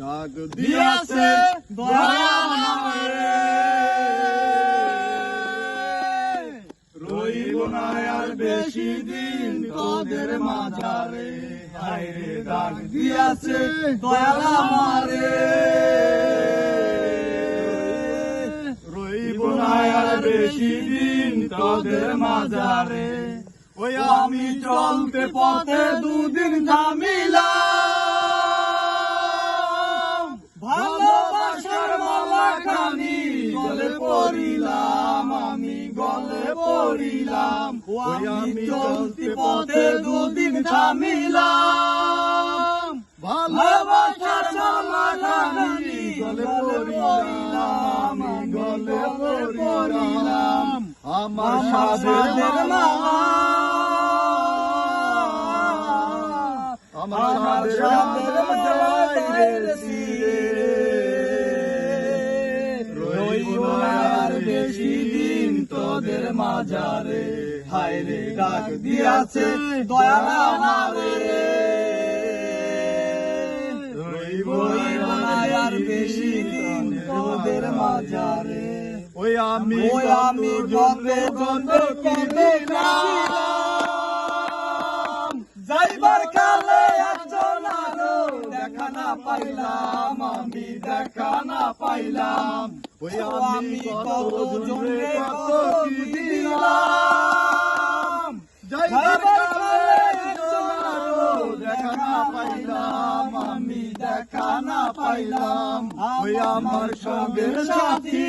ডাক দিয়াছে দয়াল আমারে, রইব না আর বেশি দিন তোদের মাঝারে। হায়রে ডাক দিয়াছে দয়াল আমারে, রইব না আর বেশি দিন তোদের মাঝারে। ওই আমি চলতে পথে দুদিন থামিলাম, ভালোবাসার মালা খানি গলে পড়িলাম, আমি গলে পড়িলাম। ওই আমি চলতে পথে দুদিন থামিলাম, ভালোবাসার মালা খানি গলে পড়িলাম, আমি গলে পড়িলাম। আমার সাধের মালা, আমার সাধের রইব না আর বেশি দিন তোদের মাঝারে। হায়রে ডাক দিয়াছে দয়াল আমারে, রইব না আর বেশি দিন তোদের মাঝারে। ওই আমি জন্মে জন্মে কিনিলাম, যাইবার কালে একজন আরো দেখা না পাইলাম, আমি দেখা না পাইলাম। ওই আমি কত জন্মে কত দিলাম, যাইবার কালে একজন আরো দেখা না পাইলাম, আমি দেখা না পাইলাম। ওই আমার সঙ্গের সাথী